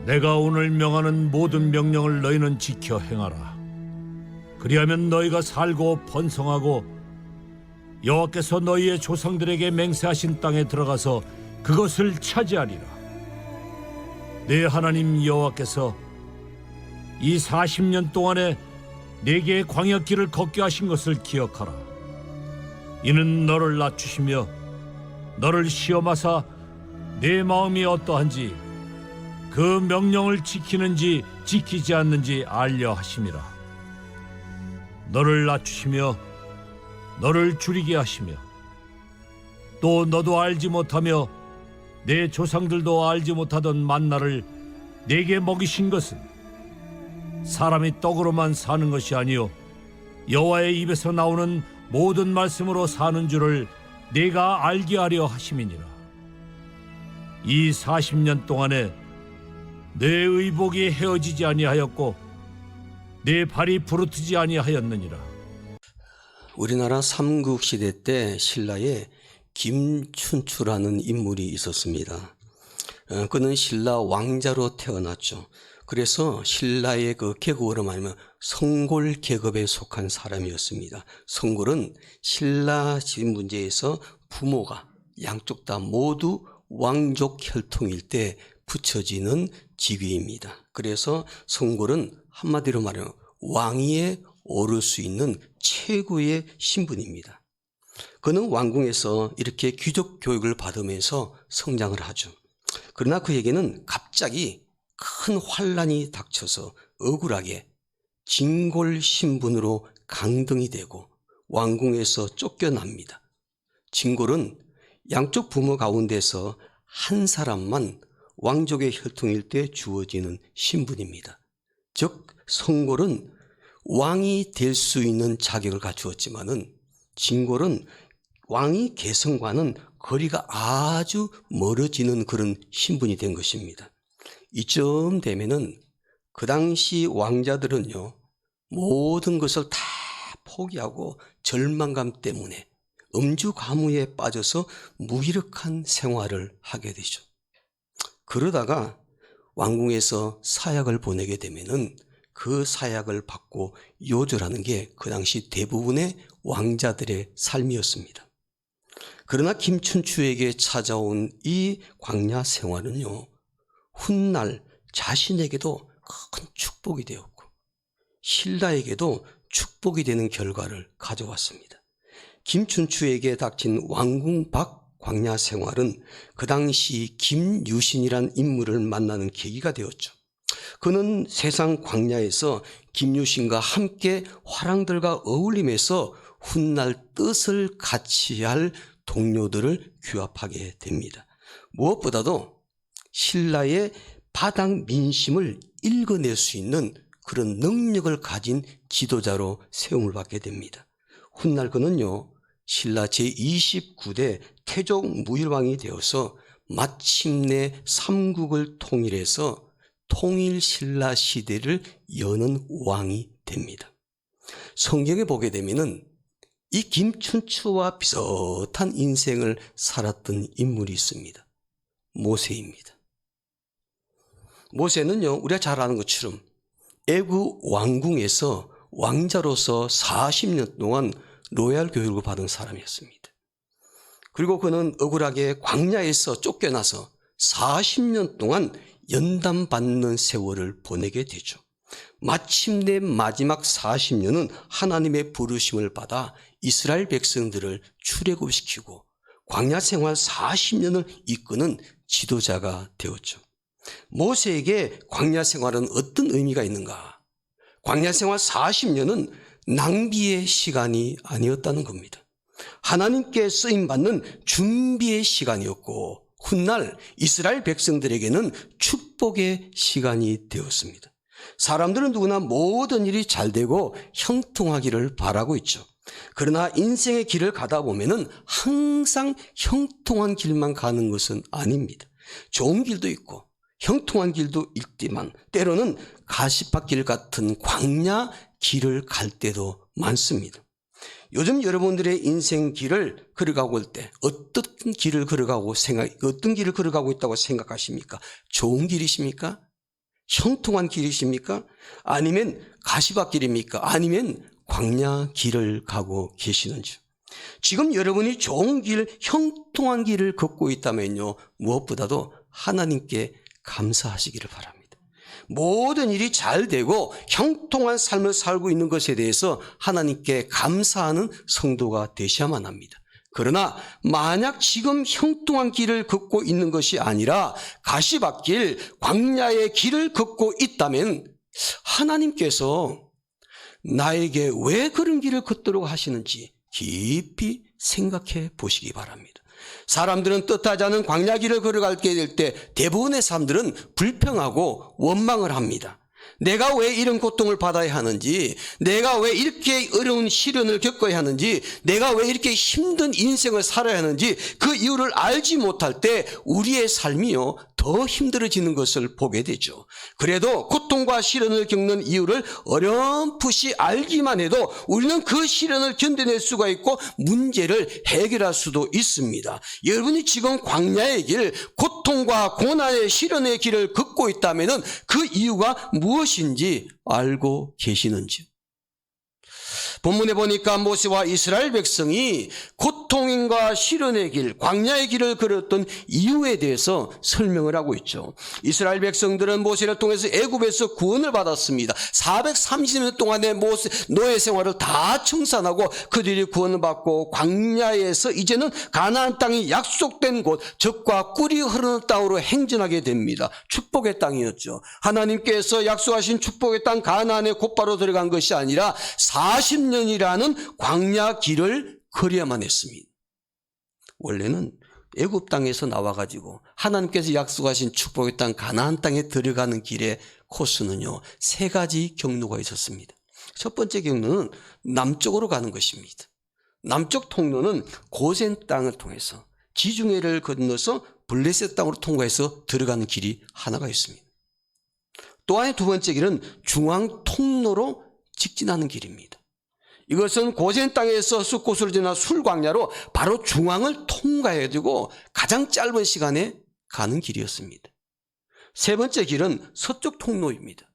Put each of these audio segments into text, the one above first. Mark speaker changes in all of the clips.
Speaker 1: 내가 오늘 명하는 모든 명령을 너희는 지켜 행하라. 그리하면 너희가 살고 번성하고 여호와께서 너희의 조상들에게 맹세하신 땅에 들어가서 그것을 차지하리라. 내 하나님 여호와께서 이 40년 동안에 내게 광야길을 걷게 하신 것을 기억하라. 이는 너를 낮추시며 너를 시험하사 내 마음이 어떠한지 그 명령을 지키는지 지키지 않는지 알려 하심이라. 너를 낮추시며 너를 줄이게 하시며 또 너도 알지 못하며 내 조상들도 알지 못하던 만나를 내게 먹이신 것은 사람이 떡으로만 사는 것이 아니요 여호와의 입에서 나오는 모든 말씀으로 사는 줄을 내가 알게 하려 하심이니라. 이 40년 동안에 내 의복이 헤어지지 아니하였고 내 발이 부르트지 아니하였느니라.
Speaker 2: 우리나라 삼국시대 때 신라에 김춘추라는 인물이 있었습니다. 그는 신라 왕자로 태어났죠. 그래서 신라의 그 계급으로 말하면 성골 계급에 속한 사람이었습니다. 성골은 신라 문제에서 부모가 양쪽 다 모두 왕족 혈통일 때 붙여지는 직위입니다. 그래서 성골은 한마디로 말하면 왕위에 오를 수 있는 최고의 신분입니다. 그는 왕궁에서 이렇게 귀족 교육을 받으면서 성장을 하죠. 그러나 그에게는 갑자기 큰 환란이 닥쳐서 억울하게 진골 신분으로 강등이 되고 왕궁에서 쫓겨납니다. 진골은 양쪽 부모 가운데서 한 사람만 왕족의 혈통일 때 주어지는 신분입니다. 즉 성골은 왕이 될 수 있는 자격을 갖추었지만은 진골은 왕위 계승과는 거리가 아주 멀어지는 그런 신분이 된 것입니다. 이쯤 되면은 그 당시 왕자들은요 모든 것을 다 포기하고 절망감 때문에 음주가무에 빠져서 무기력한 생활을 하게 되죠. 그러다가 왕궁에서 사약을 보내게 되면은 그 사약을 받고 요절하는 게 그 당시 대부분의 왕자들의 삶이었습니다. 그러나 김춘추에게 찾아온 이 광야 생활은요, 훗날 자신에게도 큰 축복이 되었고 신라에게도 축복이 되는 결과를 가져왔습니다. 김춘추에게 닥친 왕궁 밖 광야 생활은 그 당시 김유신이란 인물을 만나는 계기가 되었죠. 그는 세상 광야에서 김유신과 함께 화랑들과 어울리면서 훗날 뜻을 같이 할 동료들을 규합하게 됩니다. 무엇보다도 신라의 바닥 민심을 읽어낼 수 있는 그런 능력을 가진 지도자로 세움을 받게 됩니다. 훗날 그는요 신라 제29대 태종 무일왕이 되어서 마침내 삼국을 통일해서 통일 신라 시대를 여는 왕이 됩니다. 성경에 보게 되면은 이 김춘추와 비슷한 인생을 살았던 인물이 있습니다. 모세입니다. 모세는요 우리가 잘 아는 것처럼 애굽 왕궁에서 왕자로서 40년 동안 로얄 교육을 받은 사람이었습니다. 그리고 그는 억울하게 광야에서 쫓겨나서 40년 동안 연단받는 세월을 보내게 되죠. 마침내 마지막 40년은 하나님의 부르심을 받아 이스라엘 백성들을 출애굽시키고 광야 생활 40년을 이끄는 지도자가 되었죠. 모세에게 광야 생활은 어떤 의미가 있는가? 광야 생활 40년은 낭비의 시간이 아니었다는 겁니다. 하나님께 쓰임받는 준비의 시간이었고 훗날 이스라엘 백성들에게는 축복의 시간이 되었습니다. 사람들은 누구나 모든 일이 잘 되고 형통하기를 바라고 있죠. 그러나 인생의 길을 가다 보면은 항상 형통한 길만 가는 것은 아닙니다. 좋은 길도 있고 형통한 길도 있지만 때로는 가시밭길 같은 광야 길을 갈 때도 많습니다. 요즘 여러분들의 인생 길을 걸어가고 올 때 어떤 길을 걸어가고 있다고 생각하십니까? 좋은 길이십니까? 형통한 길이십니까? 아니면 가시밭길입니까? 아니면 광야 길을 가고 계시는지. 지금 여러분이 좋은 길, 형통한 길을 걷고 있다면요, 무엇보다도 하나님께 감사하시기를 바랍니다. 모든 일이 잘 되고 형통한 삶을 살고 있는 것에 대해서 하나님께 감사하는 성도가 되셔야만 합니다. 그러나 만약 지금 형통한 길을 걷고 있는 것이 아니라 가시밭길, 광야의 길을 걷고 있다면 하나님께서 나에게 왜 그런 길을 걷도록 하시는지 깊이 생각해 보시기 바랍니다. 사람들은 뜻하지 않은 광야 길을 걸어가게 될 때 대부분의 사람들은 불평하고 원망을 합니다. 내가 왜 이런 고통을 받아야 하는지, 내가 왜 이렇게 어려운 시련을 겪어야 하는지, 내가 왜 이렇게 힘든 인생을 살아야 하는지 그 이유를 알지 못할 때 우리의 삶이요 더 힘들어지는 것을 보게 되죠. 그래도 고통과 시련을 겪는 이유를 어렴풋이 알기만 해도 우리는 그 시련을 견뎌낼 수가 있고 문제를 해결할 수도 있습니다. 여러분이 지금 광야의 길, 고통과 고난의 시련의 길을 걷고 있다면 그 이유가 무엇인지 알고 계시는지. 본문에 보니까 모세와 이스라엘 백성이 고통과 시련의 길, 광야의 길을 걸었던 이유에 대해서 설명을 하고 있죠. 이스라엘 백성들은 모세를 통해서 애굽에서 구원을 받았습니다. 430년 동안의 노예 생활을 다 청산하고 그들이 구원을 받고 광야에서 이제는 가나안 땅이 약속된 곳, 젖과 꿀이 흐르는 땅으로 행진하게 됩니다. 축복의 땅이었죠. 하나님께서 약속하신 축복의 땅 가나안에 곧바로 들어간 것이 아니라 40년이라는 광야 길을 걸어야만 했습니다. 원래는 애굽 땅에서 나와가지고 하나님께서 약속하신 축복의 땅 가나안 땅에 들어가는 길의 코스는요 3가지 경로가 있었습니다. 첫 번째 경로는 남쪽으로 가는 것입니다. 남쪽 통로는 고센 땅을 통해서 지중해를 건너서 블레셋 땅으로 통과해서 들어가는 길이 하나가 있습니다. 또한 두 번째 길은 중앙 통로로 직진하는 길입니다. 이것은 고센 땅에서 숫곳으로 지나 술광야로 바로 중앙을 통과해야 되고 가장 짧은 시간에 가는 길이었습니다. 세 번째 길은 서쪽 통로입니다.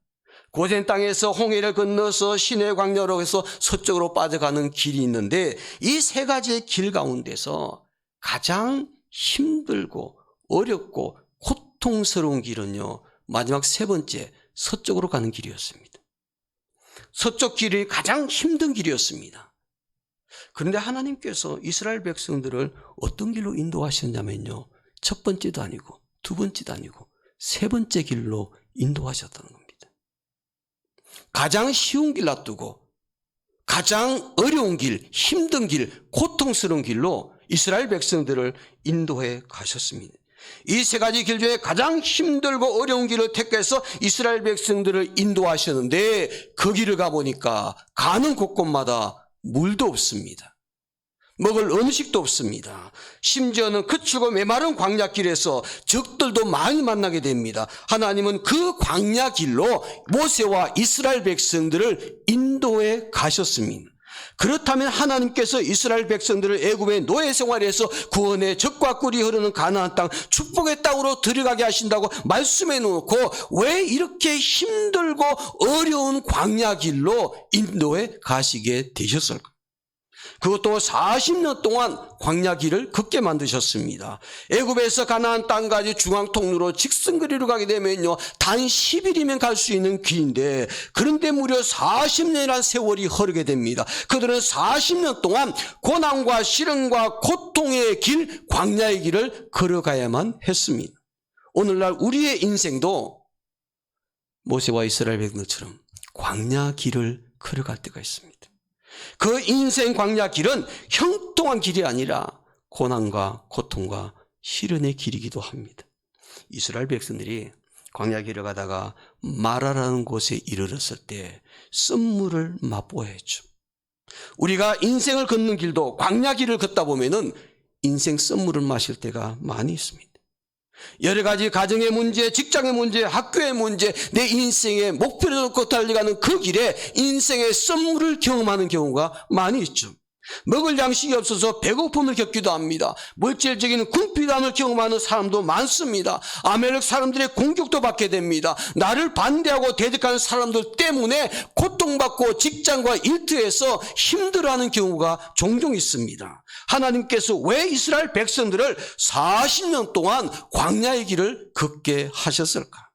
Speaker 2: 고센 땅에서 홍해를 건너서 시내 광야로 해서 서쪽으로 빠져가는 길이 있는데 이 3가지의 길 가운데서 가장 힘들고 어렵고 고통스러운 길은요 마지막 3번째 서쪽으로 가는 길이었습니다. 서쪽 길이 가장 힘든 길이었습니다. 그런데 하나님께서 이스라엘 백성들을 어떤 길로 인도하셨냐면요. 첫 번째도 아니고 두 번째도 아니고 3번째 길로 인도하셨다는 겁니다. 가장 쉬운 길 놔두고 가장 어려운 길, 힘든 길, 고통스러운 길로 이스라엘 백성들을 인도해 가셨습니다. 이 3가지 길 중에 가장 힘들고 어려운 길을 택해서 이스라엘 백성들을 인도하셨는데 그 길을 가보니까 가는 곳곳마다 물도 없습니다. 먹을 음식도 없습니다. 심지어는 거칠고 메마른 광야길에서 적들도 많이 만나게 됩니다. 하나님은 그 광야길로 모세와 이스라엘 백성들을 인도해 가셨습니다. 그렇다면 하나님께서 이스라엘 백성들을 애굽의 노예 생활에서 구원의 젖과 꿀이 흐르는 가나안 땅, 축복의 땅으로 들어가게 하신다고 말씀해 놓고 왜 이렇게 힘들고 어려운 광야 길로 인도에 가시게 되셨을까? 그것도 40년 동안 광야 길을 걷게 만드셨습니다. 애굽에서 가나안 땅까지 중앙 통로로 직선거리로 가게 되면요 단 10일이면 갈 수 있는 길인데 그런데 무려 40년이라는 세월이 흐르게 됩니다. 그들은 40년 동안 고난과 시련과 고통의 길, 광야의 길을 걸어가야만 했습니다. 오늘날 우리의 인생도 모세와 이스라엘 백성들처럼 광야 길을 걸어갈 때가 있습니다. 그 인생 광야 길은 형통한 길이 아니라 고난과 고통과 시련의 길이기도 합니다. 이스라엘 백성들이 광야 길을 가다가 마라라는 곳에 이르렀을 때 쓴물을 맛보아야 했죠. 우리가 인생을 걷는 길도 광야 길을 걷다 보면은 인생 쓴물을 마실 때가 많이 있습니다. 여러 가지 가정의 문제, 직장의 문제, 학교의 문제, 내 인생의 목표를 놓고 달려가는 그 길에 인생의 썸물을 경험하는 경우가 많이 있죠. 먹을 양식이 없어서 배고픔을 겪기도 합니다. 물질적인 궁핍함을 경험하는 사람도 많습니다. 아멜렉 사람들의 공격도 받게 됩니다. 나를 반대하고 대적하는 사람들 때문에 고통받고 직장과 일터에서 힘들어하는 경우가 종종 있습니다. 하나님께서 왜 이스라엘 백성들을 40년 동안 광야의 길을 걷게 하셨을까?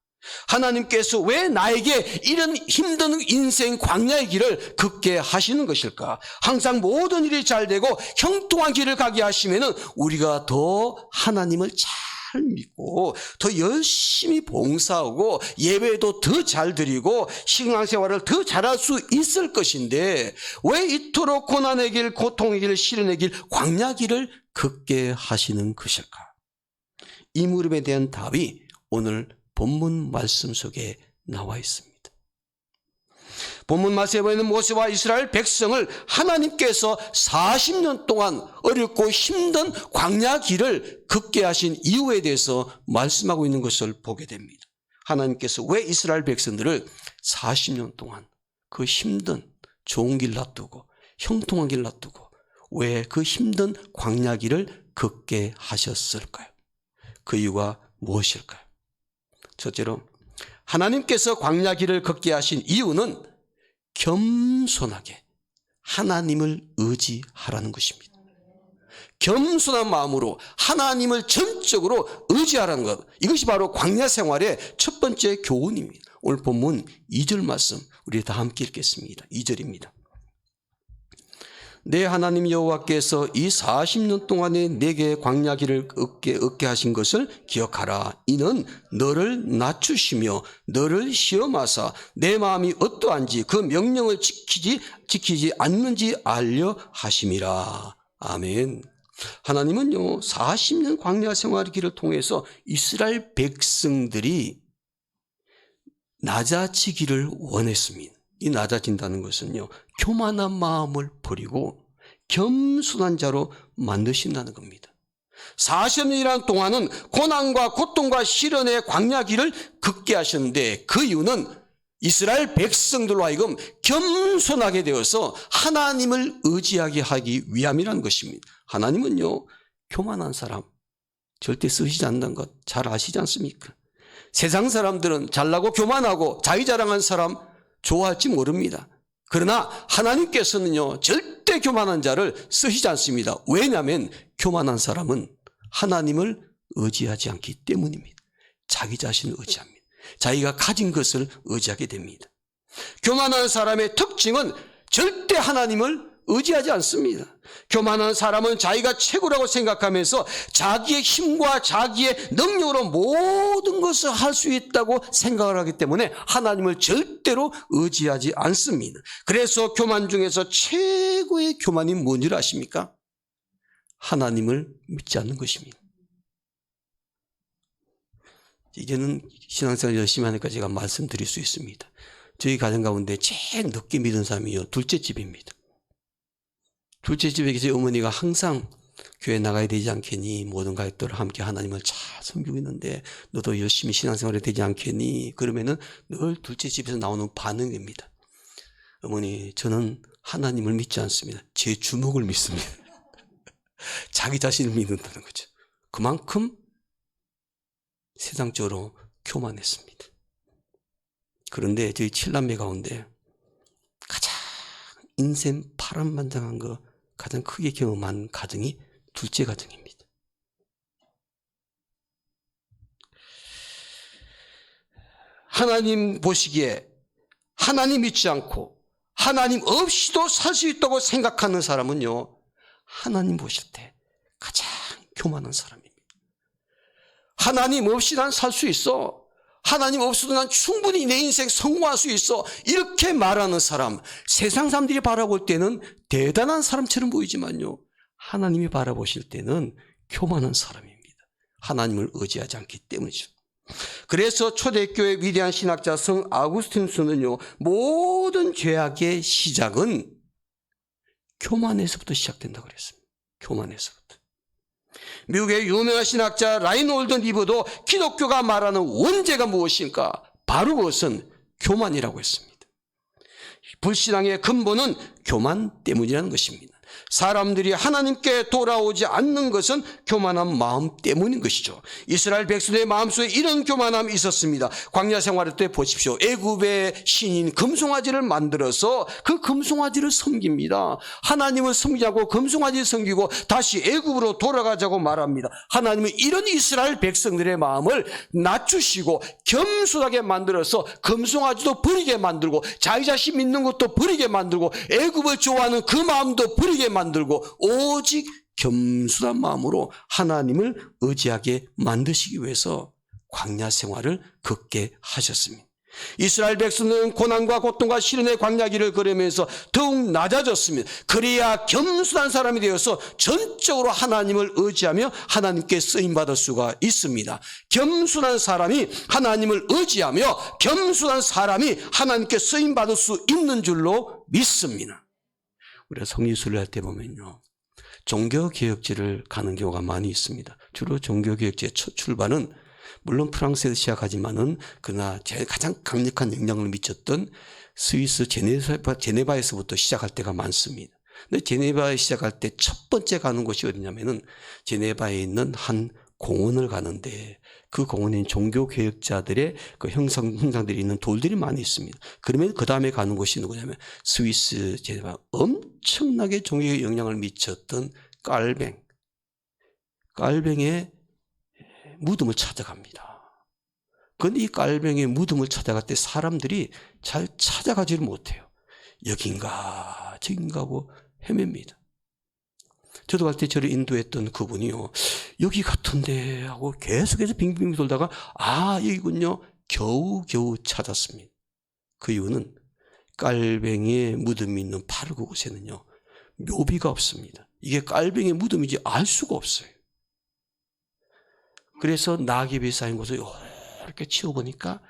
Speaker 2: 하나님께서 왜 나에게 이런 힘든 인생 광야의 길을 걷게 하시는 것일까? 항상 모든 일이 잘 되고 형통한 길을 가게 하시면 우리가 더 하나님을 잘 믿고 더 열심히 봉사하고 예배도 더 잘 드리고 신앙생활을 더 잘할 수 있을 것인데 왜 이토록 고난의 길, 고통의 길, 시련의 길, 광야 길을 걷게 하시는 것일까? 이 물음에 대한 답이 오늘 본문 말씀 속에 나와 있습니다. 본문 말씀에 보이는 모세와 이스라엘 백성을 하나님께서 40년 동안 어렵고 힘든 광야 길을 걷게 하신 이유에 대해서 말씀하고 있는 것을 보게 됩니다. 하나님께서 왜 이스라엘 백성들을 40년 동안 그 힘든 좋은 길 놔두고 형통한 길 놔두고 왜 그 힘든 광야 길을 걷게 하셨을까요? 그 이유가 무엇일까요? 첫째로 하나님께서 광야 길을 걷게 하신 이유는 겸손하게 하나님을 의지하라는 것입니다. 겸손한 마음으로 하나님을 전적으로 의지하라는 것, 이것이 바로 광야 생활의 첫 번째 교훈입니다. 오늘 본문 2절 말씀 우리 다 함께 읽겠습니다. 2절입니다. 내 하나님 여호와께서 이 40년 동안에 내게 광야 길을 얻게 하신 것을 기억하라. 이는 너를 낮추시며 너를 시험하사 내 마음이 어떠한지 그 명령을 지키지 않는지 알려 하심이라. 아멘. 하나님은요 40년 광야 생활의 길을 통해서 이스라엘 백성들이 낮아지기를 원했습니다. 이 낮아진다는 것은요 교만한 마음을 버리고 겸손한 자로 만드신다는 겁니다. 40년이라는 동안은 고난과 고통과 시련의 광야 길을 걷게 하셨는데 그 이유는 이스라엘 백성들로 하여금 겸손하게 되어서 하나님을 의지하게 하기 위함이라는 것입니다. 하나님은요 교만한 사람 절대 쓰시지 않는 것 잘 아시지 않습니까? 세상 사람들은 잘나고 교만하고 자기 자랑한 사람 좋아할지 모릅니다. 그러나 하나님께서는요 절대 교만한 자를 쓰시지 않습니다. 왜냐하면 교만한 사람은 하나님을 의지하지 않기 때문입니다. 자기 자신을 의지합니다. 자기가 가진 것을 의지하게 됩니다. 교만한 사람의 특징은 절대 하나님을 의지하지 않습니다. 교만한 사람은 자기가 최고라고 생각하면서 자기의 힘과 자기의 능력으로 모든 것을 할 수 있다고 생각을 하기 때문에 하나님을 절대로 의지하지 않습니다. 그래서 교만 중에서 최고의 교만이 뭔지 아십니까? 하나님을 믿지 않는 것입니다. 이제는 신앙생활 열심히 하니까 제가 말씀드릴 수 있습니다. 저희 가정 가운데 제일 늦게 믿은 사람이요 둘째 집입니다. 둘째 집에 계신 어머니가 항상 교회 나가야 되지 않겠니? 모든 가족들을 함께 하나님을 잘 섬기고 있는데 너도 열심히 신앙생활이 되지 않겠니? 그러면은 늘 둘째 집에서 나오는 반응입니다. 어머니 저는 하나님을 믿지 않습니다. 제 주먹을 믿습니다. 자기 자신을 믿는다는 거죠. 그만큼 세상적으로 교만했습니다. 그런데 저희 7남매 가운데 가장 인생 파란만장한 거 가장 크게 경험한 가정이 둘째 가정입니다. 하나님 보시기에 하나님 믿지 않고 하나님 없이도 살 수 있다고 생각하는 사람은요 하나님 보실 때 가장 교만한 사람입니다. 하나님 없이 난 살 수 있어. 하나님 없어도 난 충분히 내 인생 성공할 수 있어. 이렇게 말하는 사람, 세상 사람들이 바라볼 때는 대단한 사람처럼 보이지만요 하나님이 바라보실 때는 교만한 사람입니다. 하나님을 의지하지 않기 때문이죠. 그래서 초대교회 위대한 신학자 성 아구스틴스는요 모든 죄악의 시작은 교만에서부터 시작된다고 그랬습니다. 교만에서부터. 미국의 유명한 신학자 라이놀드 리브도 기독교가 말하는 원죄가 무엇인가? 바로 그것은 교만이라고 했습니다. 불신앙의 근본은 교만 때문이라는 것입니다. 사람들이 하나님께 돌아오지 않는 것은 교만한 마음 때문인 것이죠. 이스라엘 백성의 마음속에 이런 교만함이 있었습니다. 광야 생활할 때 보십시오. 애굽의 신인 금송아지를 만들어서 그 금송아지를 섬깁니다. 하나님을 섬기자고 금송아지를 섬기고 다시 애굽으로 돌아가자고 말합니다. 하나님은 이런 이스라엘 백성들의 마음을 낮추시고 겸손하게 만들어서 금송아지도 버리게 만들고 자기 자신 믿는 것도 버리게 만들고 애굽을 좋아하는 그 마음도 버리게 만들고 오직 겸손한 마음으로 하나님을 의지하게 만드시기 위해서 광야 생활을 걷게 하셨습니다. 이스라엘 백성들은 고난과 고통과 시련의 광야길을 걸으면서 더욱 낮아졌습니다. 그래야 겸손한 사람이 되어서 전적으로 하나님을 의지하며 하나님께 쓰임받을 수가 있습니다. 겸손한 사람이 하나님을 의지하며 겸손한 사람이 하나님께 쓰임받을 수 있는 줄로 믿습니다. 우리가 성리순례 할 때 보면요, 종교개혁지를 가는 경우가 많이 있습니다. 주로 종교개혁지의 첫 출발은 물론 프랑스에서 시작하지만은 그러나 가장 강력한 영향을 미쳤던 스위스 제네바에서부터 시작할 때가 많습니다. 근데 제네바에 시작할 때 첫 번째 가는 곳이 어디냐면은 제네바에 있는 한 공원을 가는데 그 공원에 종교개혁자들의 그 형상들이 있는 돌들이 많이 있습니다. 그러면 그 다음에 가는 곳이 누구냐면 스위스 제네바 엄청나게 종교에 영향을 미쳤던 깔뱅의 무덤을 찾아갑니다. 그런데 이 깔뱅의 무덤을 찾아갈 때 사람들이 잘 찾아가지를 못해요. 여긴가 저긴가 하고 헤맵니다. 저도 갈 때 저를 인도했던 그분이요, 여기 같은데 하고 계속해서 빙빙 돌다가 여기군요, 겨우겨우 찾았습니다. 그 이유는 깔뱅이의 무덤이 있는 바로 그곳에는요 묘비가 없습니다. 이게 깔뱅이의 무덤인지 알 수가 없어요. 그래서 낙엽이 쌓인 곳을 이렇게 치워보니까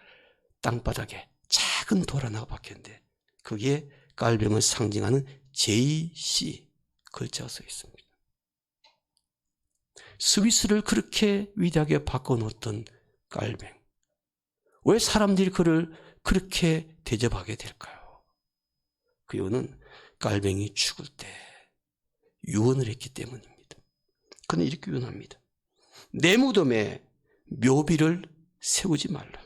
Speaker 2: 땅바닥에 작은 돌 하나가 박혔는데 거기에 깔뱅을 상징하는 JC 글자가 써 있습니다. 스위스를 그렇게 위대하게 바꿔놓았던 깔뱅, 왜 사람들이 그를 그렇게 대접하게 될까요? 그 이유는 깔뱅이 죽을 때 유언을 했기 때문입니다. 그는 이렇게 유언합니다. 내 무덤에 묘비를 세우지 말라.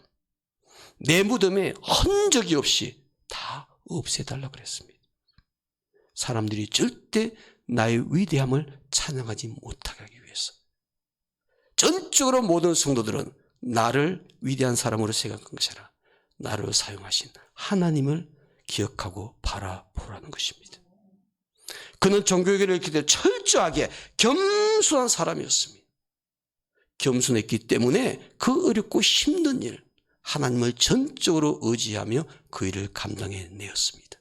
Speaker 2: 내 무덤에 흔적이 없이 다 없애달라 그랬습니다. 사람들이 절대 나의 위대함을 찬양하지 못하게 하기 위해서. 전적으로 모든 성도들은 나를 위대한 사람으로 생각한 것이 아니라 나를 사용하신 하나님을 기억하고 바라보라는 것입니다. 그는 종교개혁을 했기 때문에 철저하게 겸손한 사람이었습니다. 겸손했기 때문에 그 어렵고 힘든 일, 하나님을 전적으로 의지하며 그 일을 감당해내었습니다.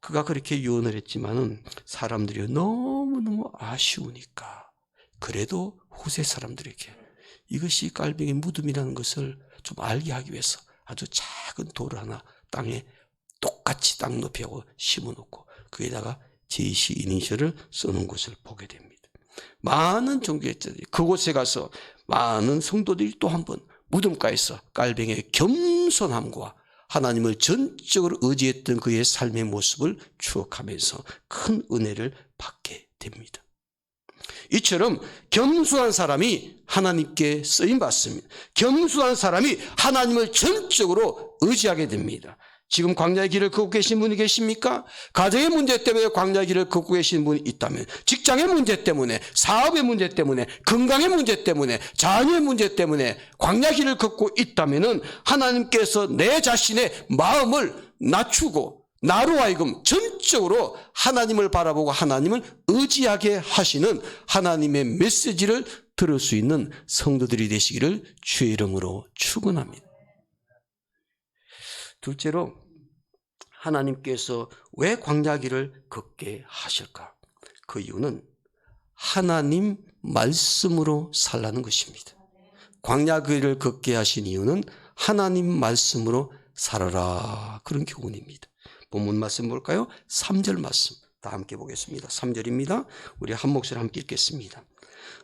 Speaker 2: 그가 그렇게 유언을 했지만은 사람들이 너무너무 아쉬우니까 그래도 후세 사람들에게 이것이 깔뱅이 무덤이라는 것을 좀 알게 하기 위해서 아주 작은 돌을 하나 땅에 똑같이 땅 높이 하고 심어놓고 거기다가 JC 이니셜을 써놓은 것을 보게 됩니다. 많은 종교학자들이 그곳에 가서 많은 성도들이 또 한 번 무덤가에서 깔뱅이의 겸손함과 하나님을 전적으로 의지했던 그의 삶의 모습을 추억하면서 큰 은혜를 받게 됩니다. 이처럼 겸손한 사람이 하나님께 쓰임받습니다. 겸손한 사람이 하나님을 전적으로 의지하게 됩니다. 지금 광야의 길을 걷고 계신 분이 계십니까? 가정의 문제 때문에 광야의 길을 걷고 계신 분이 있다면, 직장의 문제 때문에, 사업의 문제 때문에, 건강의 문제 때문에, 자녀의 문제 때문에 광야의 길을 걷고 있다면 하나님께서 내 자신의 마음을 낮추고 나로 하여금 전적으로 하나님을 바라보고 하나님을 의지하게 하시는 하나님의 메시지를 들을 수 있는 성도들이 되시기를 주의 이름으로 축원합니다. 둘째로, 하나님께서 왜 광야길을 걷게 하실까? 그 이유는 하나님 말씀으로 살라는 것입니다. 광야길을 걷게 하신 이유는 하나님 말씀으로 살아라, 그런 교훈입니다. 본문 말씀 볼까요? 3절 말씀 다 함께 보겠습니다. 3절입니다. 우리 한 목소리 함께 읽겠습니다.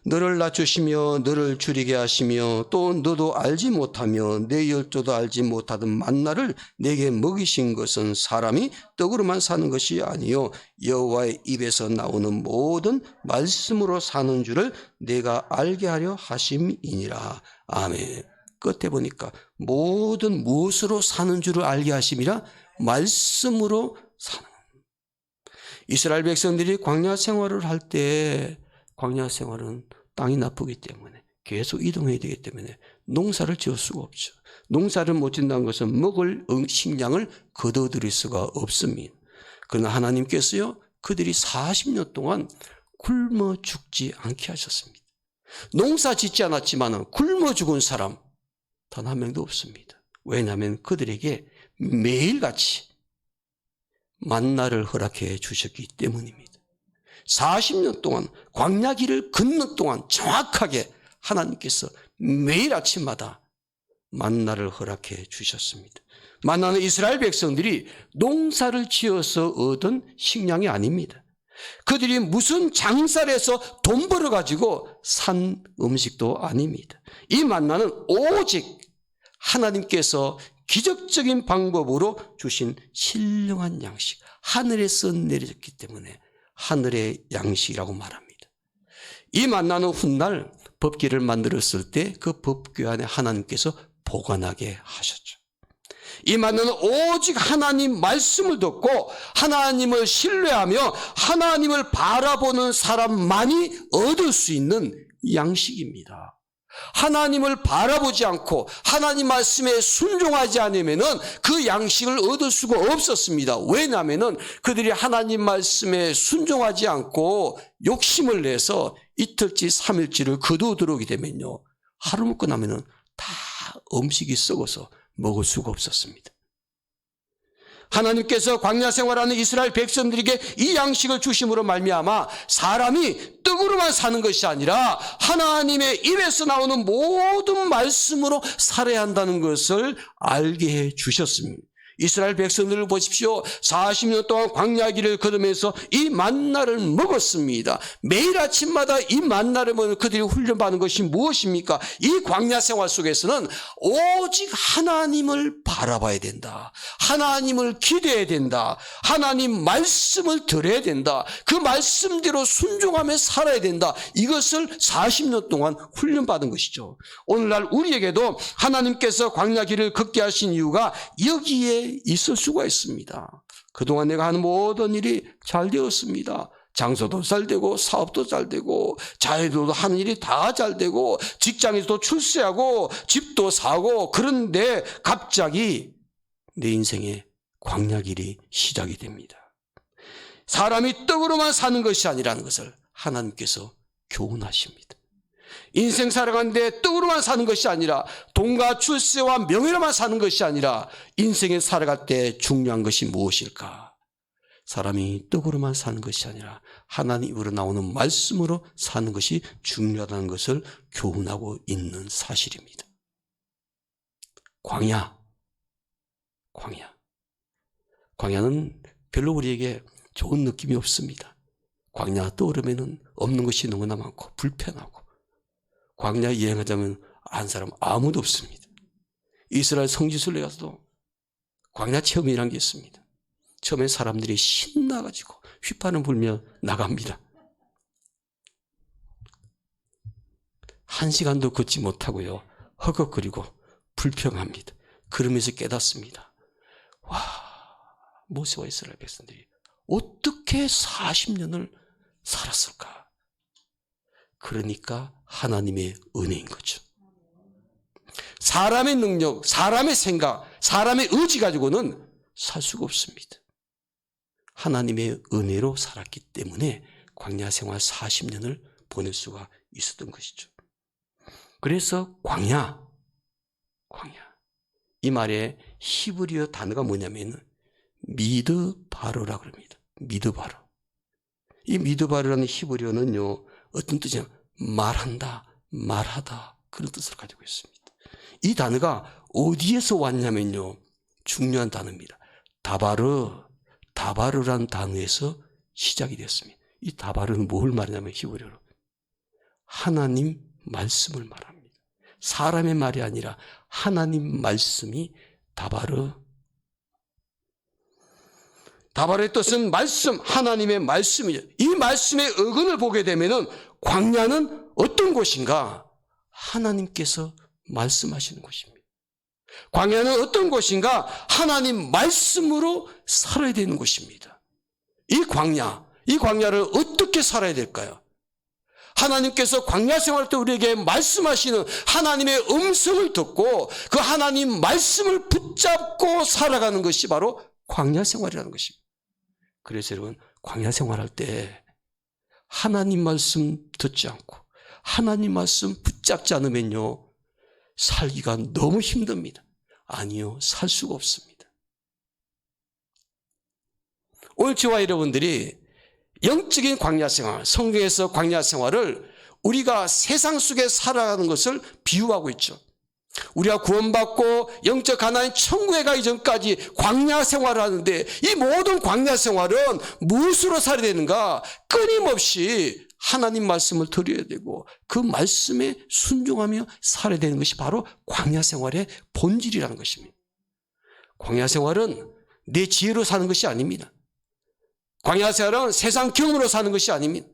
Speaker 2: 너를 낮추시며 너를 줄이게 하시며 또 너도 알지 못하며 내 열조도 알지 못하던 만나를 내게 먹이신 것은 사람이 떡으로만 사는 것이 아니요 여호와의 입에서 나오는 모든 말씀으로 사는 줄을 내가 알게 하려 하심이니라. 아멘. 끝에 보니까 모든 무엇으로 사는 줄을 알게 하심이라 말씀으로 사는. 이스라엘 백성들이 광야 생활을 할 때 광야 생활은 땅이 나쁘기 때문에 계속 이동해야 되기 때문에 농사를 지을 수가 없죠. 농사를 못 짓는다는 것은 먹을 식량을 거둬들일 수가 없습니다. 그러나 하나님께서요 그들이 40년 동안 굶어 죽지 않게 하셨습니다. 농사 짓지 않았지만 굶어 죽은 사람 단 한 명도 없습니다. 왜냐하면 그들에게 매일같이 만나를 허락해 주셨기 때문입니다. 40년 동안 광야길을 걷는 동안 정확하게 하나님께서 매일 아침마다 만나를 허락해 주셨습니다. 만나는 이스라엘 백성들이 농사를 지어서 얻은 식량이 아닙니다. 그들이 무슨 장사를 해서 돈 벌어가지고 산 음식도 아닙니다. 이 만나는 오직 하나님께서 기적적인 방법으로 주신 신령한 양식, 하늘에서 내려졌기 때문에 하늘의 양식이라고 말합니다. 이 만나는 훗날 법궤를 만들었을 때 그 법궤 안에 하나님께서 보관하게 하셨죠. 이 만나는 오직 하나님 말씀을 듣고 하나님을 신뢰하며 하나님을 바라보는 사람만이 얻을 수 있는 양식입니다. 하나님을 바라보지 않고 하나님 말씀에 순종하지 않으면 그 양식을 얻을 수가 없었습니다. 왜냐하면 그들이 하나님 말씀에 순종하지 않고 욕심을 내서 이틀치 3일치를 거두어 들어오게 되면요 하루 먹고 나면 다 음식이 썩어서 먹을 수가 없었습니다. 하나님께서 광야 생활하는 이스라엘 백성들에게 이 양식을 주심으로 말미암아 사람이 떡으로만 사는 것이 아니라 하나님의 입에서 나오는 모든 말씀으로 살아야 한다는 것을 알게 해 주셨습니다. 이스라엘 백성들을 보십시오. 40년 동안 광야길을 걸으면서 이 만나를 먹었습니다. 매일 아침마다 이 만나를 먹는 그들이 훈련받는 것이 무엇입니까? 이 광야 생활 속에서는 오직 하나님을 바라봐야 된다. 하나님을 기대해야 된다. 하나님 말씀을 들어야 된다. 그 말씀대로 순종하며 살아야 된다. 이것을 40년 동안 훈련받은 것이죠. 오늘날 우리에게도 하나님께서 광야길을 걷게 하신 이유가 여기에 있을 수가 있습니다. 그동안 내가 하는 모든 일이 잘 되었습니다. 장소도 잘 되고 사업도 잘 되고 자녀도 하는 일이 다 잘 되고 직장에서도 출세하고 집도 사고 그런데 갑자기 내 인생에 광야길이 시작이 됩니다. 사람이 떡으로만 사는 것이 아니라는 것을 하나님께서 교훈하십니다. 인생 살아가는데 떡으로만 사는 것이 아니라 돈과 출세와 명예로만 사는 것이 아니라 인생에 살아갈 때 중요한 것이 무엇일까? 사람이 떡으로만 사는 것이 아니라 하나님으로 나오는 말씀으로 사는 것이 중요하다는 것을 교훈하고 있는 사실입니다. 광야는 별로 우리에게 좋은 느낌이 없습니다. 광야 떠오르면 없는 것이 너무나 많고 불편하고 광야 여행하자면 아는 사람 아무도 없습니다. 이스라엘 성지순례 가서도 광야 체험이라는 게 있습니다. 처음에 사람들이 신나가지고 휘파람 불며 나갑니다. 1시간도 걷지 못하고요. 허걱거리고 불평합니다. 그러면서 깨닫습니다. 와, 모세와 이스라엘 백성들이 어떻게 40년을 살았을까? 그러니까 하나님의 은혜인 거죠. 사람의 능력, 사람의 생각, 사람의 의지 가지고는 살 수가 없습니다. 하나님의 은혜로 살았기 때문에 광야 생활 40년을 보낼 수가 있었던 것이죠. 그래서 광야 이 말의 히브리어 단어가 뭐냐면 미드바르라고 합니다. 미드바르. 이 미드바르라는 히브리어는요 어떤 뜻이냐 말한다, 말하다 그런 뜻을 가지고 있습니다. 이 단어가 어디에서 왔냐면요 중요한 단어입니다. 다바르라는 단어에서 시작이 됐습니다. 이 다바르는 뭘 말하냐면 히브리어로 하나님 말씀을 말합니다. 사람의 말이 아니라 하나님 말씀이 다바르. 다바르의 뜻은 말씀, 하나님의 말씀이죠. 이 말씀의 어근을 보게 되면은 광야는 어떤 곳인가? 하나님께서 말씀하시는 곳입니다. 광야는 어떤 곳인가? 하나님 말씀으로 살아야 되는 곳입니다. 이 광야를 어떻게 살아야 될까요? 하나님께서 광야 생활 때 우리에게 말씀하시는 하나님의 음성을 듣고 그 하나님 말씀을 붙잡고 살아가는 것이 바로 광야 생활이라는 것입니다. 그래서 여러분, 광야 생활할 때 하나님 말씀 듣지 않고 하나님 말씀 붙잡지 않으면요, 살기가 너무 힘듭니다. 아니요, 살 수가 없습니다. 오늘 저와 여러분들이 영적인 광야 생활, 성경에서 광야 생활을 우리가 세상 속에 살아가는 것을 비유하고 있죠. 우리가 구원받고 영적 가나안 천국에 가기 전까지 광야 생활을 하는데 이 모든 광야 생활은 무엇으로 살아야 되는가? 끊임없이 하나님 말씀을 들어야 되고 그 말씀에 순종하며 살아야 되는 것이 바로 광야 생활의 본질이라는 것입니다. 광야 생활은 내 지혜로 사는 것이 아닙니다. 광야 생활은 세상 경험으로 사는 것이 아닙니다.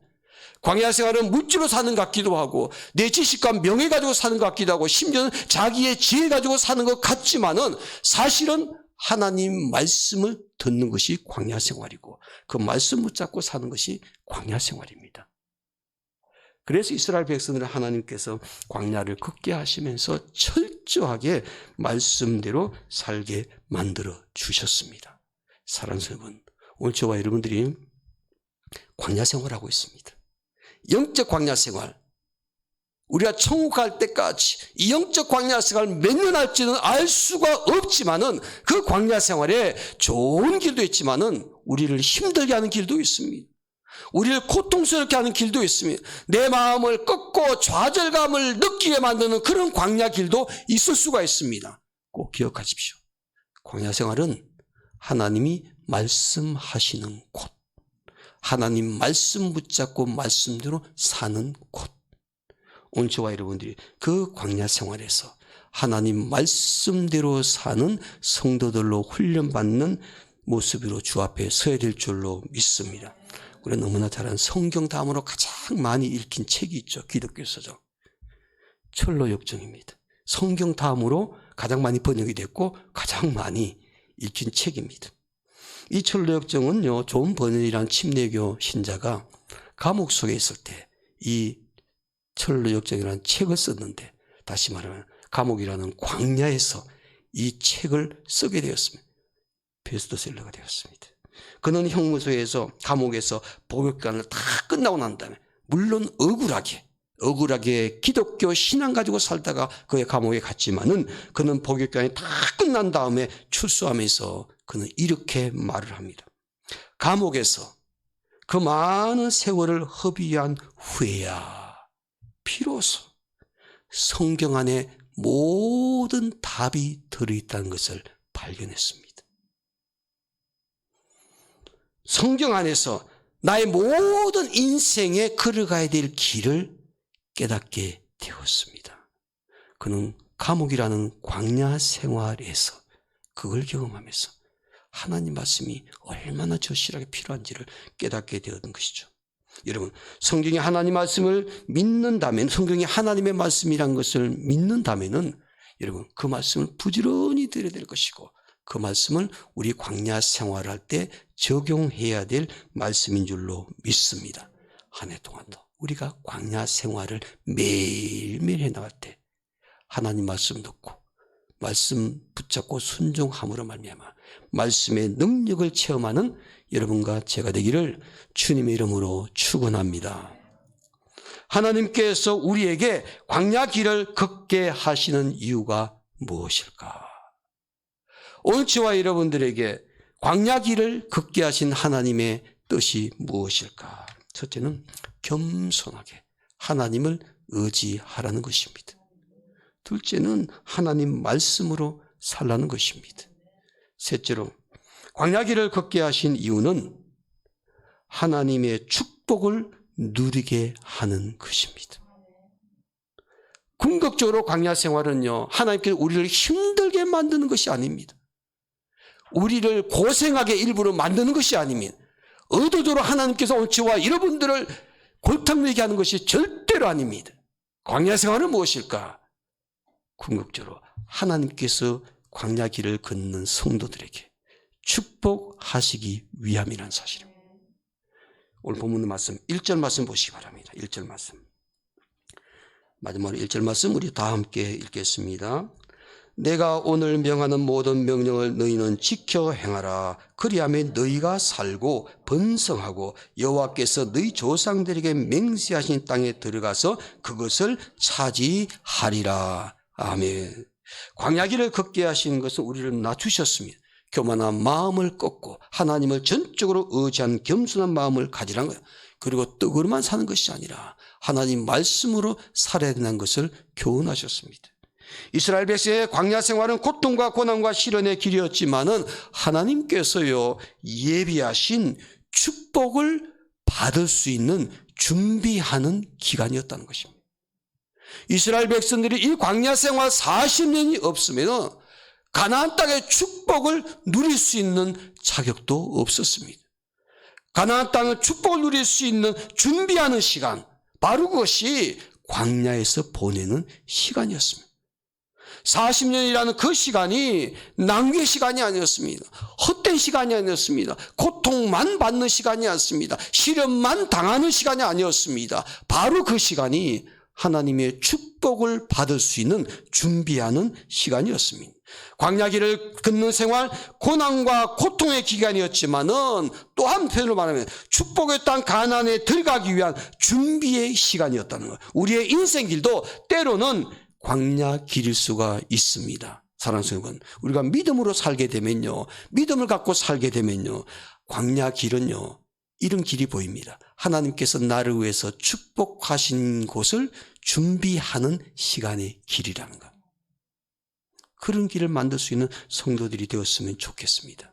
Speaker 2: 광야 생활은 물질로 사는 것 같기도 하고 내 지식과 명예 가지고 사는 것 같기도 하고 심지어는 자기의 지혜 가지고 사는 것 같지만은 사실은 하나님 말씀을 듣는 것이 광야 생활이고 그 말씀 붙잡고 사는 것이 광야 생활입니다. 그래서 이스라엘 백성들을 하나님께서 광야를 걷게 하시면서 철저하게 말씀대로 살게 만들어 주셨습니다. 사랑하는 여러분, 오늘 저와 여러분들이 광야 생활하고 있습니다. 영적 광야 생활, 우리가 천국 갈 때까지 이 영적 광야 생활 몇 년 할지는 알 수가 없지만은 그 광야 생활에 좋은 길도 있지만은 우리를 힘들게 하는 길도 있습니다. 우리를 고통스럽게 하는 길도 있습니다. 내 마음을 꺾고 좌절감을 느끼게 만드는 그런 광야 길도 있을 수가 있습니다. 꼭 기억하십시오. 광야 생활은 하나님이 말씀하시는 곳, 하나님 말씀 붙잡고 말씀대로 사는 곳. 오늘 저와 여러분들이 그 광야 생활에서 하나님 말씀대로 사는 성도들로 훈련받는 모습으로 주 앞에 서야 될 줄로 믿습니다. 우리가 너무나 잘 아는 성경 다음으로 가장 많이 읽힌 책이 있죠. 기독교 서적. 철로역정입니다. 성경 다음으로 가장 많이 번역이 됐고 가장 많이 읽힌 책입니다. 이 철로역정은요, 존 버넌이라는 침례교 신자가 감옥 속에 있을 때 이 철로역정이라는 책을 썼는데, 다시 말하면 감옥이라는 광야에서 이 책을 쓰게 되었습니다. 베스트셀러가 되었습니다. 그는 형무소에서, 감옥에서 복역기간을 다 끝나고 난 다음에, 물론 억울하게 기독교 신앙 가지고 살다가 그의 감옥에 갔지만은 그는 복역기간이 다 끝난 다음에 출소하면서 그는 이렇게 말을 합니다. 감옥에서 그 많은 세월을 허비한 후에야 비로소 성경 안에 모든 답이 들어있다는 것을 발견했습니다. 성경 안에서 나의 모든 인생에 걸어가야 될 길을 깨닫게 되었습니다. 그는 감옥이라는 광야 생활에서 그걸 경험하면서 하나님 말씀이 얼마나 절실하게 필요한지를 깨닫게 되었던 것이죠. 여러분, 성경이 하나님 말씀을 믿는다면, 성경이 하나님의 말씀이란 것을 믿는다면은 여러분, 그 말씀을 부지런히 들어야 될 것이고 그 말씀을 우리 광야 생활할 때 적용해야 될 말씀인 줄로 믿습니다. 한 해 동안도 우리가 광야 생활을 매일매일 해나갈 때 하나님 말씀 듣고 말씀 붙잡고 순종함으로 말미암아 말씀의 능력을 체험하는 여러분과 제가 되기를 주님의 이름으로 축원합니다. 하나님께서 우리에게 광야 길을 걷게 하시는 이유가 무엇일까? 오늘 저와 여러분들에게 광야 길을 걷게 하신 하나님의 뜻이 무엇일까? 첫째는 겸손하게 하나님을 의지하라는 것입니다. 둘째는 하나님 말씀으로 살라는 것입니다. 셋째로 광야 길을 걷게 하신 이유는 하나님의 축복을 누리게 하는 것입니다. 궁극적으로 광야 생활은요, 하나님께서 우리를 힘들게 만드는 것이 아닙니다. 우리를 고생하게 일부러 만드는 것이 아닙니다. 의도적으로 하나님께서 오늘 저와 여러분들을 골탕먹게 하는 것이 절대로 아닙니다. 광야 생활은 무엇일까? 궁극적으로 하나님께서 광야 길을 걷는 성도들에게 축복하시기 위함이라는 사실입니다. 오늘 본문 말씀 1절 말씀 보시기 바랍니다. 1절 말씀. 마지막으로 1절 말씀 우리 다 함께 읽겠습니다. 내가 오늘 명하는 모든 명령을 너희는 지켜 행하라. 그리하면 너희가 살고 번성하고 여호와께서 너희 조상들에게 맹세하신 땅에 들어가서 그것을 차지하리라. 아멘. 광야길을 걷게 하시는 것은 우리를 낮추셨습니다. 교만한 마음을 꺾고 하나님을 전적으로 의지한 겸손한 마음을 가지라는 거예요. 그리고 떡으로만 사는 것이 아니라 하나님 말씀으로 살아야 된다는 것을 교훈하셨습니다. 이스라엘 백성의 광야 생활은 고통과 고난과 시련의 길이었지만은 하나님께서요 예비하신 축복을 받을 수 있는 준비하는 기간이었다는 것입니다. 이스라엘 백성들이 이 광야 생활 40년이 없으면 가나안 땅의 축복을 누릴 수 있는 자격도 없었습니다. 가나안 땅의 축복을 누릴 수 있는 준비하는 시간, 바로 그것이 광야에서 보내는 시간이었습니다. 40년이라는 그 시간이 낭비의 시간이 아니었습니다. 헛된 시간이 아니었습니다. 고통만 받는 시간이 아니었습니다. 시련만 당하는 시간이 아니었습니다. 바로 그 시간이 하나님의 축복을 받을 수 있는 준비하는 시간이었습니다. 광야길을 걷는 생활, 고난과 고통의 기간이었지만은 또 한편으로 말하면 축복의 땅 가나안에 들어가기 위한 준비의 시간이었다는 거예요. 우리의 인생길도 때로는 광야 길일 수가 있습니다. 사랑하는 여러분, 우리가 믿음으로 살게 되면요, 믿음을 갖고 살게 되면요, 광야 길은요 이런 길이 보입니다. 하나님께서 나를 위해서 축복하신 곳을 준비하는 시간의 길이라는 것. 그런 길을 만들 수 있는 성도들이 되었으면 좋겠습니다.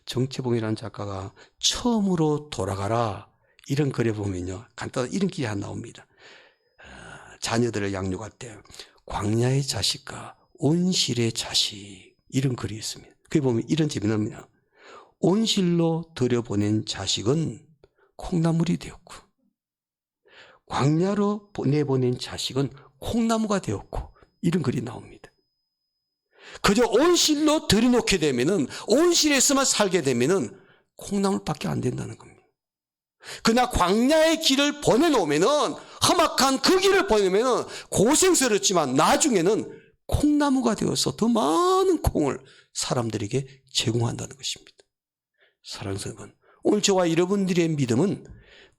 Speaker 2: 정채봉이라는 작가가 처음으로 돌아가라 이런 글에 보면요, 간단한 이런 길이 하나 나옵니다. 자녀들을 양육할 때 광야의 자식과 온실의 자식 이런 글이 있습니다. 거기 보면 이런 재미납니다. 온실로 들여보낸 자식은 콩나물이 되었고 광야로 내보낸 자식은 콩나무가 되었고 이런 글이 나옵니다. 그저 온실로 들여놓게 되면은 온실에서만 살게 되면은 콩나물밖에 안 된다는 겁니다. 그러나 광야의 길을 보내놓으면은 험악한 그 길을 보내면은 고생스럽지만 나중에는 콩나무가 되어서 더 많은 콩을 사람들에게 제공한다는 것입니다. 사랑하는 여러분, 오늘 저와 여러분들의 믿음은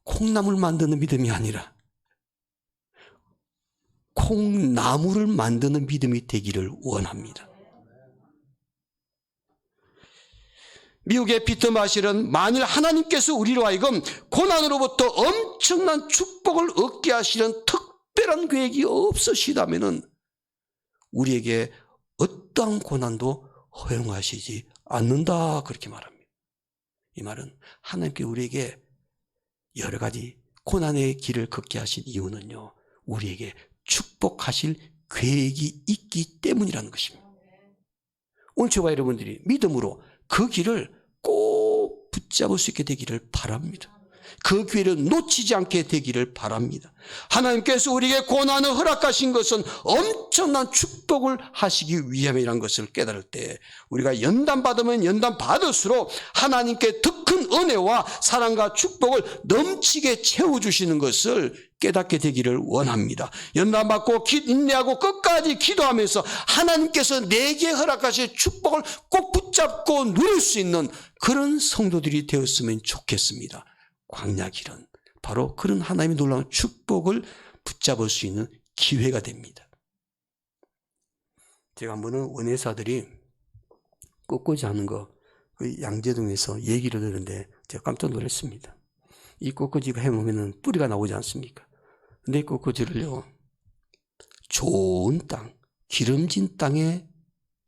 Speaker 2: 콩나물 만드는 믿음이 아니라 콩나무를 만드는 믿음이 되기를 원합니다. 미국의 피터 마실은 만일 하나님께서 우리로 하여금 고난으로부터 엄청난 축복을 얻게 하시는 특별한 계획이 없으시다면 우리에게 어떠한 고난도 허용하시지 않는다 그렇게 말합니다. 이 말은 하나님께 우리에게 여러 가지 고난의 길을 걷게 하신 이유는요, 우리에게 축복하실 계획이 있기 때문이라는 것입니다. 오늘 저와 여러분들이 믿음으로 그 길을 꼭 붙잡을 수 있게 되기를 바랍니다. 그 기회를 놓치지 않게 되기를 바랍니다. 하나님께서 우리에게 고난을 허락하신 것은 엄청난 축복을 하시기 위함이라는 것을 깨달을 때 우리가 연단받으면 연단받을수록 하나님께 더 큰 은혜와 사랑과 축복을 넘치게 채워주시는 것을 깨닫게 되기를 원합니다. 연단받고 인내하고 끝까지 기도하면서 하나님께서 내게 허락하실 축복을 꼭 붙잡고 누릴 수 있는 그런 성도들이 되었으면 좋겠습니다. 광야길은 바로 그런 하나님의 놀라운 축복을 붙잡을 수 있는 기회가 됩니다. 제가 한 번은 원예사들이 꽃꽂이 하는 거 양재동에서 얘기를 들었는데 제가 깜짝 놀랐습니다. 이 꽃꽂이가 해보면 뿌리가 나오지 않습니까? 근데 이 꽃꽂이를요, 좋은 땅, 기름진 땅에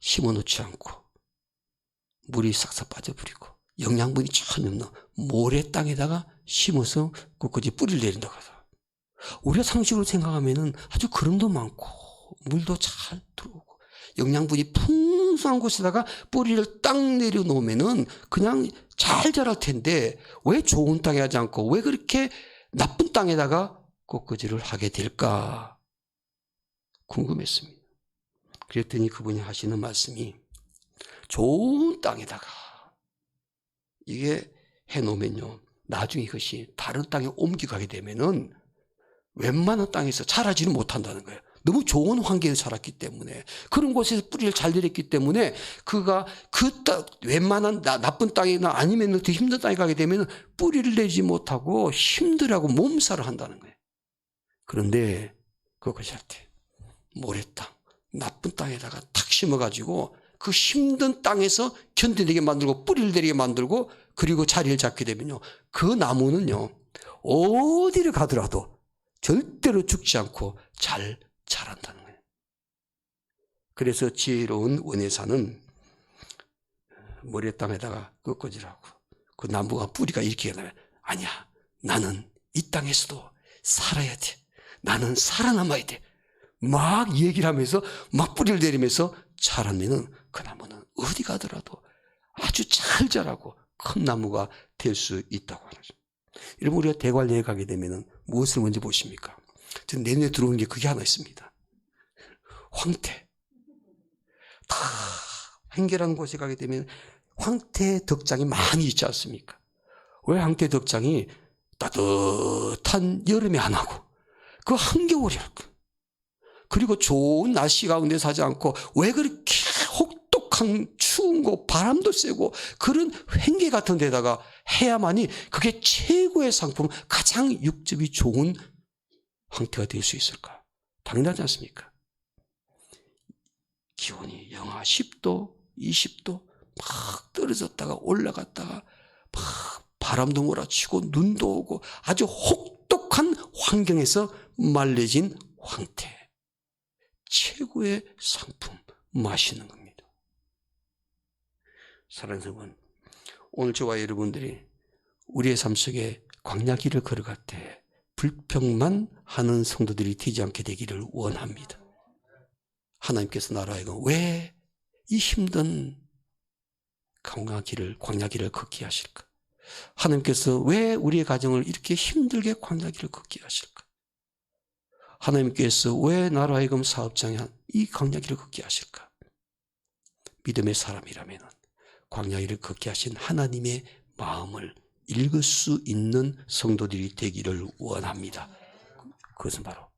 Speaker 2: 심어놓지 않고 물이 싹싹 빠져버리고 영양분이 전혀 없는 모래 땅에다가 심어서 꽃꽂이 뿌리를 내린다고 하더라고요. 우리가 상식으로 생각하면은 아주 거름도 많고 물도 잘 들어오고 영양분이 풍성한 곳에다가 뿌리를 딱 내려놓으면은 그냥 잘 자랄 텐데 왜 좋은 땅에 하지 않고 왜 그렇게 나쁜 땅에다가 꽃꽂이를 하게 될까 궁금했습니다. 그랬더니 그분이 하시는 말씀이 좋은 땅에다가 이게 해놓으면요 나중에 이것이 다른 땅에 옮겨가게 되면은 웬만한 땅에서 자라지는 못한다는 거예요. 너무 좋은 환경에서 자랐기 때문에 그런 곳에서 뿌리를 잘 내렸기 때문에 그가 웬만한 나쁜 땅이나 아니면 더 힘든 땅에 가게 되면 뿌리를 내지 못하고 힘들어하고 몸살을 한다는 거예요. 그런데 그것이 할 때 모래땅 나쁜 땅에다가 탁 심어가지고 그 힘든 땅에서 견디게 만들고 뿌리를 내리게 만들고 그리고 자리를 잡게 되면요 그 나무는요 어디를 가더라도 절대로 죽지 않고 잘 자란다는 거예요. 그래서 지혜로운 원예사는 모래땅에다가 꺾어지라고 그 나무가 뿌리가 이렇게 나면 아니야 나는 이 땅에서도 살아야 돼. 나는 살아남아야 돼. 막 얘기를 하면서 막 뿌리를 내리면서 자라면은 그 나무는 어디 가더라도 아주 잘 자라고 큰 나무가 될 수 있다고 하는 거죠. 여러분 우리가 대관령에 가게 되면은 무엇을 먼저 보십니까? 전 내 눈에 들어오는 게 그게 하나 있습니다. 황태. 다 한결한 곳에 가게 되면 황태 덕장이 많이 있지 않습니까? 왜 황태 덕장이 따뜻한 여름에 안 하고 그 한겨울에 할까? 그리고 좋은 날씨 가운데 사지 않고 왜 그렇게 혹독한 추운 곳 바람도 세고 그런 횡계 같은 데다가 해야만이 그게 최고의 상품 가장 육즙이 좋은 황태가 될 수 있을까? 당연하지 않습니까? 기온이 영하 10도, 20도 막 떨어졌다가 올라갔다가 막 바람도 몰아치고 눈도 오고 아주 혹독한 환경에서 말려진 황태. 최고의 상품, 맛있는 겁니다. 사랑하는 여러분, 오늘 저와 여러분들이 우리의 삶 속에 광야길을 걸어갈 때 불평만 하는 성도들이 되지 않게 되기를 원합니다. 하나님께서 나라에 왜 이 힘든 광야길을 걷게 하실까? 하나님께서 왜 우리의 가정을 이렇게 힘들게 광야길을 걷게 하실까? 하나님께서 왜 나로 하여금 사업장에 이 광야길을 걷게 하실까? 믿음의 사람이라면 광야길을 걷게 하신 하나님의 마음을 읽을 수 있는 성도들이 되기를 원합니다. 그것은 바로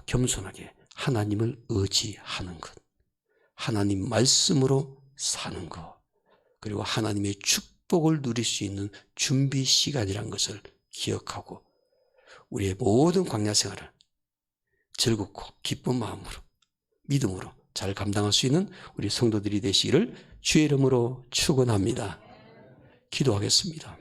Speaker 2: 겸손하게 하나님을 의지하는 것, 하나님 말씀으로 사는 것, 그리고 하나님의 축복을 누릴 수 있는 준비 시간이라는 것을 기억하고 우리의 모든 광야 생활을 즐겁고 기쁜 마음으로 믿음으로 잘 감당할 수 있는 우리 성도들이 되시기를 주의 이름으로 축원합니다. 기도하겠습니다.